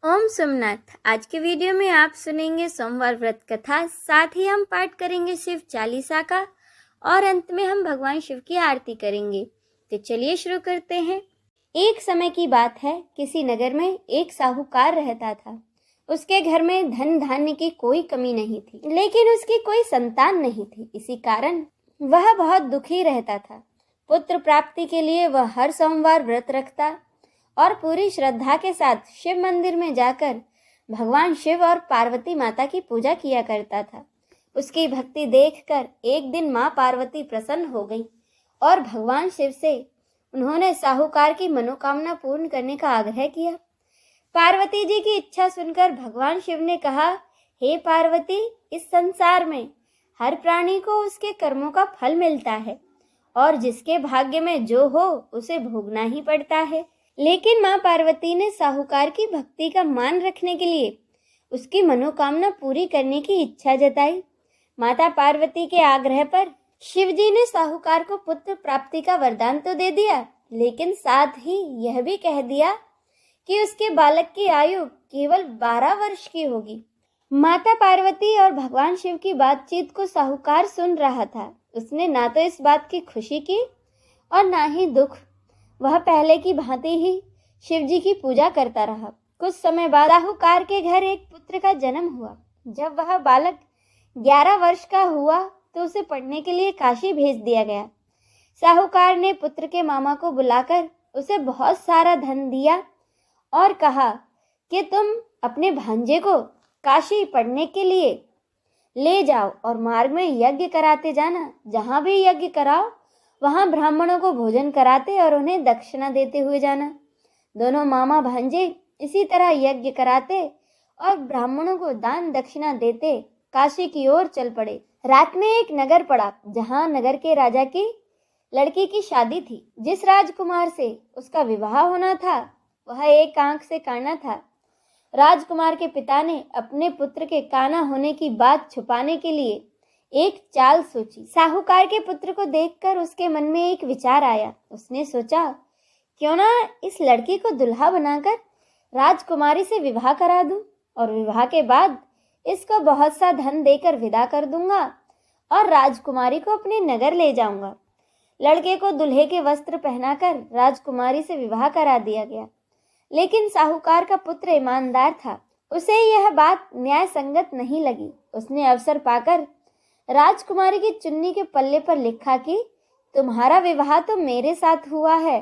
ओम सोमनाथ। आज के वीडियो में आप सुनेंगे सोमवार व्रत कथा, साथ ही हम पाठ करेंगे शिव चालीसा का और अंत में हम भगवान शिव की आरती करेंगे। तो चलिए शुरू करते हैं। एक समय की बात है, किसी नगर में एक साहूकार रहता था। उसके घर में धन धान्य की कोई कमी नहीं थी, लेकिन उसकी कोई संतान नहीं थी। इसी कारण वह बहुत दुखी रहता था। पुत्र प्राप्ति के लिए वह हर सोमवार व्रत रखता और पूरी श्रद्धा के साथ शिव मंदिर में जाकर भगवान शिव और पार्वती माता की पूजा किया करता था। उसकी भक्ति देखकर एक दिन माँ पार्वती प्रसन्न हो गई और भगवान शिव से उन्होंने साहूकार की मनोकामना पूर्ण करने का आग्रह किया। पार्वती जी की इच्छा सुनकर भगवान शिव ने कहा, हे पार्वती, इस संसार में हर प्राणी को उसके कर्मों का फल मिलता है और जिसके भाग्य में जो हो उसे भोगना ही पड़ता है। लेकिन माँ पार्वती ने साहूकार की भक्ति का मान रखने के लिए उसकी मनोकामना पूरी करने की इच्छा जताई। माता पार्वती के आग्रह पर शिवजी ने साहूकार को पुत्र प्राप्ति का वरदान तो दे दिया, लेकिन साथ ही यह भी कह दिया कि उसके बालक की आयु केवल 12 वर्ष की होगी। माता पार्वती और भगवान शिव की बातचीत को साहूकार सुन रहा था। उसने ना तो इस बात की खुशी की और ना ही दुख। वह पहले की भांति ही शिवजी की पूजा करता रहा। कुछ समय बाद साहूकार के घर एक पुत्र का जन्म हुआ। जब वह बालक 11 वर्ष का हुआ तो उसे पढ़ने के लिए काशी भेज दिया गया। साहूकार ने पुत्र के मामा को बुलाकर उसे बहुत सारा धन दिया और कहा कि तुम अपने भांजे को काशी पढ़ने के लिए ले जाओ और मार्ग में यज्ञ कराते जाना। जहाँ भी यज्ञ कराओ वहां ब्राह्मणों को भोजन कराते और उन्हें दक्षिणा देते हुए जाना। दोनों मामा भांजे इसी तरह यज्ञ कराते और ब्राह्मणों को दान दक्षिणा देते काशी की ओर चल पड़े। रात में एक नगर पड़ा, जहां नगर के राजा की लड़की की शादी थी। जिस राजकुमार से उसका विवाह होना था वह एक आंख से काना था। राजकुमार के पिता ने अपने पुत्र के काना होने की बात छुपाने के लिए एक चाल सोची। साहूकार के पुत्र को देखकर उसके मन में एक विचार आया। उसने सोचा, क्यों ना इस लड़की को दुल्हा बनाकर राजकुमारी से विवाह करा दूं और विवाह के बाद इसको बहुत सा धन देकर विदा कर दूंगा और राजकुमारी को अपने नगर ले जाऊंगा। लड़के को दूल्हे के वस्त्र पहनाकर राजकुमारी से विवाह करा दिया गया। लेकिन साहूकार का पुत्र ईमानदार था। उसे यह बात न्याय संगत नहीं लगी। उसने अवसर पाकर राजकुमारी की चुन्नी के पल्ले पर लिखा कि तुम्हारा विवाह तो मेरे साथ हुआ है,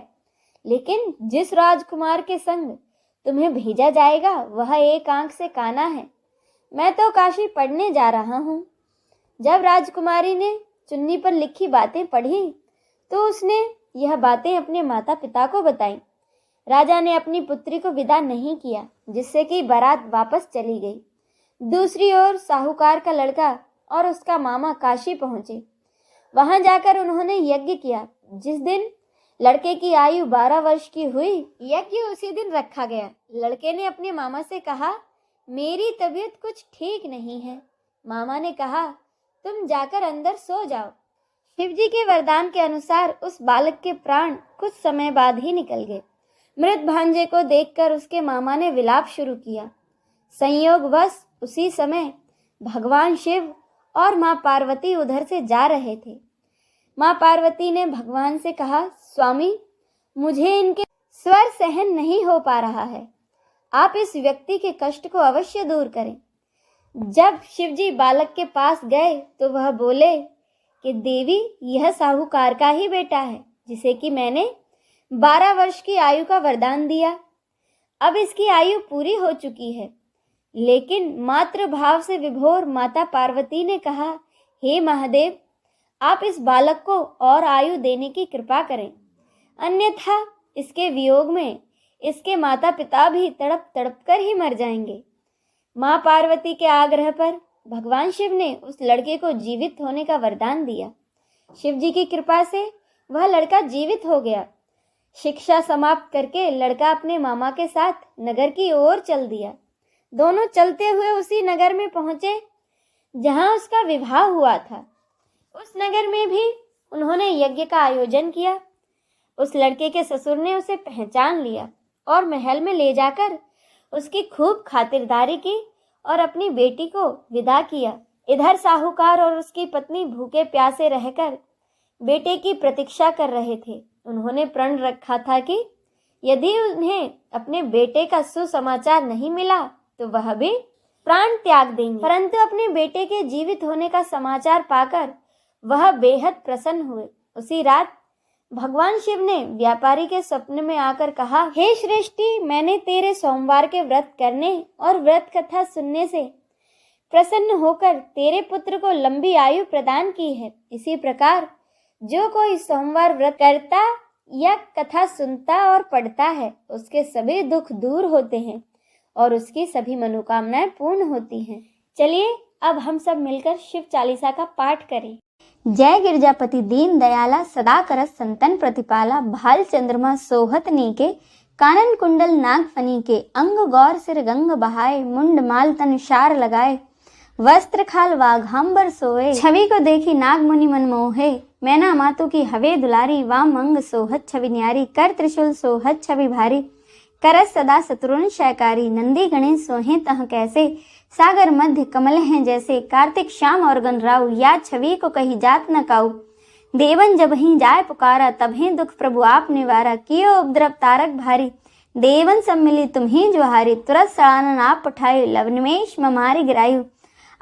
लेकिन जिस राजकुमार के संग तुम्हें भेजा जाएगा वह एक आंख से काना है। मैं तो काशी पढ़ने जा रहा हूँ। जब राजकुमारी ने चुन्नी पर लिखी बातें पढ़ी तो उसने यह बातें अपने माता पिता को बताई। राजा ने अपनी पुत्री को विदा नहीं किया, जिससे कि बारात वापस चली गई। दूसरी ओर साहूकार का लड़का और उसका मामा काशी पहुंचे। वहां जाकर उन्होंने यज्ञ किया। जिस दिन लड़के की आयु 12 वर्ष की हुई, यज्ञ उसी दिन रखा गया। लड़के ने अपने मामा से कहा, मेरी तबीयत कुछ ठीक नहीं है। मामा ने कहा, तुम जाकर अंदर सो जाओ। शिवजी के वरदान के अनुसार उस बालक के प्राण कुछ समय बाद ही निकल गए। मृत भांजे को देखकर उसके मामा ने विलाप शुरू किया। संयोगवश उसी समय भगवान शिव और माँ पार्वती उधर से जा रहे थे। माँ पार्वती ने भगवान से कहा, स्वामी, मुझे इनके स्वर सहन नहीं हो पा रहा है। आप इस व्यक्ति के कष्ट को अवश्य दूर करें। जब शिवजी बालक के पास गए तो वह बोले कि देवी, यह साहूकार का ही बेटा है, जिसे कि मैंने 12 वर्ष की आयु का वरदान दिया। अब इसकी आयु पूरी हो चुकी है। लेकिन मातृभाव से विभोर माता पार्वती ने कहा, हे महादेव, आप इस बालक को और आयु देने की कृपा करें, अन्यथा इसके वियोग में इसके माता पिता भी तड़प तड़प कर ही मर जाएंगे। माँ पार्वती के आग्रह पर भगवान शिव ने उस लड़के को जीवित होने का वरदान दिया। शिव जी की कृपा से वह लड़का जीवित हो गया। शिक्षा समाप्त करके लड़का अपने मामा के साथ नगर की ओर चल दिया। दोनों चलते हुए उसी नगर में पहुंचे जहां उसका विवाह हुआ था। उस नगर में भी उन्होंने यज्ञ का आयोजन किया। उस लड़के के ससुर ने उसे पहचान लिया और महल में ले जाकर उसकी खूब खातिरदारी की और अपनी बेटी को विदा किया। इधर साहूकार और उसकी पत्नी भूखे प्यासे रहकर बेटे की प्रतीक्षा कर रहे थे। उन्होंने प्रण रखा था कि यदि उन्हें अपने बेटे का सुसमाचार नहीं मिला तो वह भी प्राण त्याग देंगे। परंतु अपने बेटे के जीवित होने का समाचार पाकर वह बेहद प्रसन्न हुए। उसी रात भगवान शिव ने व्यापारी के स्वप्न में आकर कहा, हे श्रेष्ठी, मैंने तेरे सोमवार के व्रत करने और व्रत कथा सुनने से प्रसन्न होकर तेरे पुत्र को लंबी आयु प्रदान की है। इसी प्रकार जो कोई सोमवार व्रत करता या कथा सुनता और पढ़ता है उसके सभी दुख दूर होते हैं और उसकी सभी मनोकामनाएं पूर्ण होती हैं। चलिए अब हम सब मिलकर शिव चालीसा का पाठ करें। जय गिरजापति दीन दयाला, सदा करत संतन प्रतिपाला, भाल चंद्रमा सोहत नीके, कानन कुंडल नागफनी के, अंग गौर सिर गंग बहाए, मुंड माल तन शार लगाए, वस्त्र खाल वाघांबर सोए, छवि को देखी नाग मुनि मन मोहे, मैना मातु की हवे दुलारी, वाम अंग सोहत छवि न्यारी, कर त्रिशूल सोहत छवि भारी, करस सदा शत्रुन शयकारी, नंदी गणेश सोहे तह कैसे, सागर मध्य कमल हैं जैसे, कार्तिक श्याम और गणराव, या छवि को कही जात न काऊ, देवन जब ही जाय पुकारा, तभी दुख प्रभु आप निवारा, कियो उपद्रव तारक भारी, देवन सब मिली तुम्ही जुहारी, तुरत सड़ानन आप पठाई, लवनिमेश ममारी गिरायु,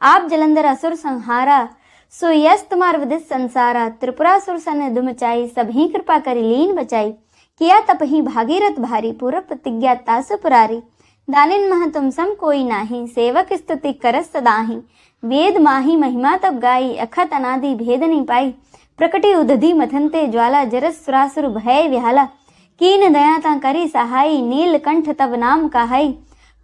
आप जलंधर असुर संहारा, सुयस तुम्हार विदित संसारा, त्रिपुरासुर सन दुमचाई, सभी कृपा करी लीन बचाई, किया तपही भागीरथ भारी, पूर्व प्रतिज्ञा तासु पुरारी, दानिन मह तुम सम कोई नाही, सेवक स्तुति करस सदाही, वेद माही महिमा तब गाई, अखत अनादि भेद नहीं पाई, प्रकटी उदधि मथनते ज्वाला, जरस सुरासुर भय विहाला, कीन दया ता करी सहाई, नीलकंठ तब नाम कहाई,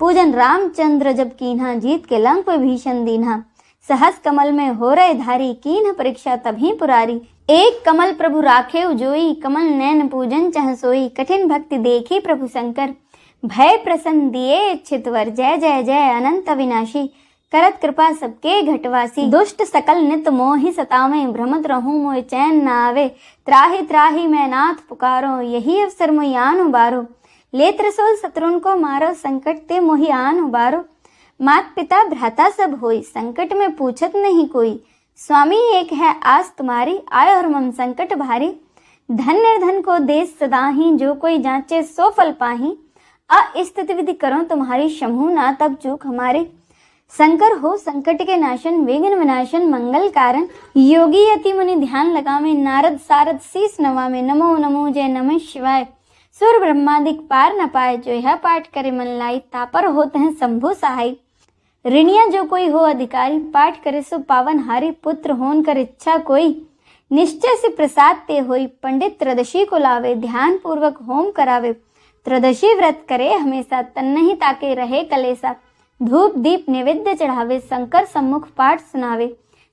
पूजन रामचंद्र जब कीन्हा, जीत के लंक पे भीषण दीन्हा, सहस कमल में हो रहे धारी, कीन्ह परीक्षा तभी पुरारी, एक कमल प्रभु राखे उजोई, कमल नैन पूजन चह सोई, कठिन भक्ति देखी प्रभु शंकर, भय प्रसन्न दिए इच्छित वर, जय जय जय अनंत अविनाशी, करत कृपा सबके घटवासी, दुष्ट सकल नित मोहि सतावे, भ्रमत रहूं मोय चैन न आवे, त्राहि त्राहि मैं नाथ पुकारो, यही अवसर मोहि आन उबारो, ले त्रिशूल शत्रुन को मारो, संकट ते मोहि आन उबारो, मात पिता भ्राता सब होई, संकट में पूछत नहीं कोई, स्वामी एक है आस तुम्हारी, आय और मम संकट भारी, धन निर्धन को देश सदाही, जो कोई जांचे सो फल पाही, अस्तुति विधि करो तुम्हारी, शंभु ना तब चूक हमारे, शंकर हो संकट के नाशन, विघ्न विनाशन मंगल कारण, योगी यति मुनि ध्यान लगावे, नारद सारद शीस नवावे, नमो नमो जय नमः शिवाय, सुर ब्रह्मादिक पार न पाए, जो यह पाठ करे मन लाई, तापर होते हैं शंभु सहाय, ऋणिया जो कोई हो अधिकारी, पाठ करे सो पावन हारी, पुत्र होन कर इच्छा कोई, निश्चय से प्रसाद ते होई, पंडित त्रयोदशी को लावे, ध्यान पूर्वक होम करावे, त्रयोदशी व्रत करे हमेशा, तन नहीं ताके रहे कलेसा, धूप दीप नैवेद्य चढ़ावे, शंकर सम्मुख पाठ सुनावे,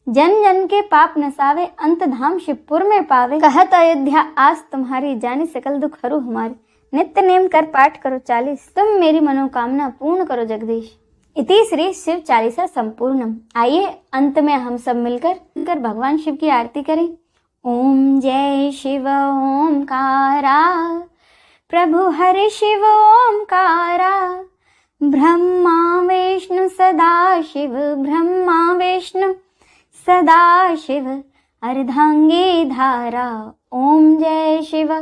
जन जन के पाप नसावे, अंत धाम शिवपुर में पावे, कहत अयोध्या आस तुम्हारी, जानी सकल दुख हरू हमारी, नित्य नेम कर पाठ करो 40, तुम मेरी मनोकामना पूर्ण करो जगदीश। इति श्री शिव चालीसा संपूर्णम। आइए अंत में हम सब मिलकर भगवान शिव की आरती करें। ओम जय शिव ओमकारा, प्रभु हरि शिव ओमकारा, ब्रह्मा विष्णु सदा शिव, ब्रह्मा विष्णु सदा शिव, अर्धांगी धारा, ओम जय शिव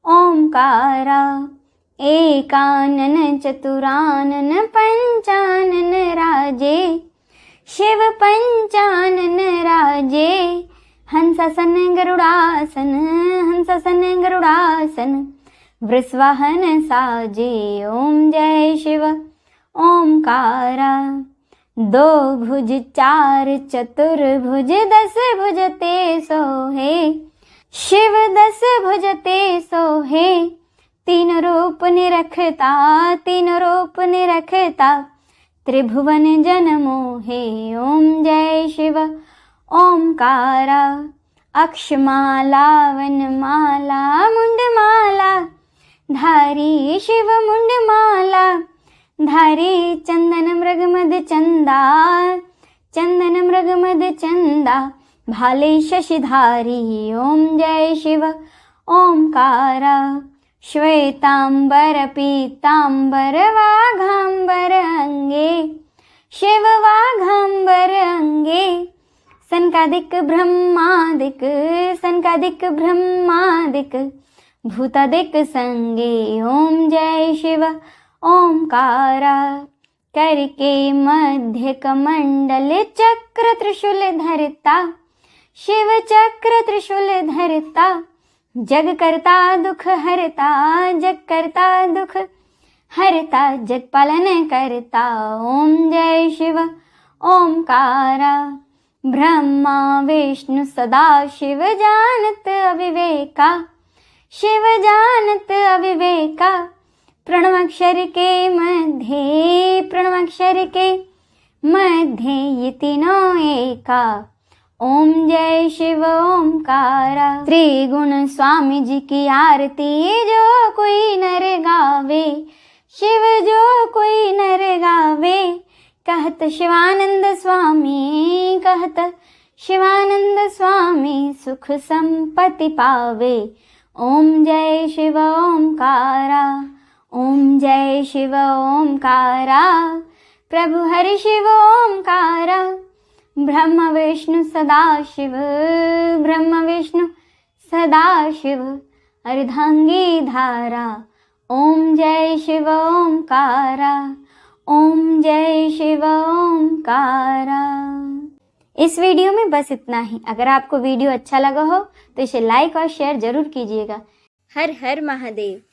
ओमकारा, एकानन चतुरानन पंचानन राजे, शिव पंचानन राजे, हंसासन गरुड़ासन, हंसासन गरुड़ासन, वृषवाहन साजे, ओम जय शिव ओमकारा, दो भुज चार चतुर्भुज, 10 भुज ते सोहे, शिव 10 भुज ते सोहे, तीन रूप निरखता, तीन रूप निरखता, त्रिभुवन जन मोहे, ओम जय शिव ओमकारा, अक्षमाला वनमाला मुंडमाला धारी, शिव मुंडमाला धारी, चंदन मृगमद चंदा, चंदन मृगमद चंदा, भाले शशिधारी, ओम जय शिव ओमकारा, श्वेतांबर पीतांबर वाघांबर अंगे, शिव वाघांबर अंगे, सनकादिक ब्रह्मादिक, सनकादिक ब्रह्मादिक, भूतादिक संगे। ओम जय शिव ओंकारा, करके मध्य कमंडल चक्र त्रिशूल धरता, शिव चक्र त्रिशूल धरता, जग करता दुख हरता, जग करता दुख हरता, जग पालन करता। ओम जय शिव ओंकारा, ब्रह्मा विष्णु सदा शिव जानत अविवेका, शिव जानत अविवेका, प्रणवाक्षर के मध्य, प्रणवाक्षर के मध्य ये तीनों एका। ओम जय शिव ओंकारा, त्रिगुण स्वामी जी की आरती जो कोई नर गावे, शिव जो कोई नर गावे, कहत शिवानंद स्वामी, कहत शिवानंद स्वामी, सुख संपत्ति पावे। ओम जय शिव ओंकारा, ओम जय शिव ओंकारा, प्रभु हरि शिव ओंकारा, ब्रह्म विष्णु सदा शिव, ब्रह्म विष्णु सदा शिव, अर्धांगी धारा। ओम जय शिव ओंकारा, ओम जय शिव ओंकारा। इस वीडियो में बस इतना ही। अगर आपको वीडियो अच्छा लगा हो तो इसे लाइक और शेयर जरूर कीजिएगा। हर हर महादेव।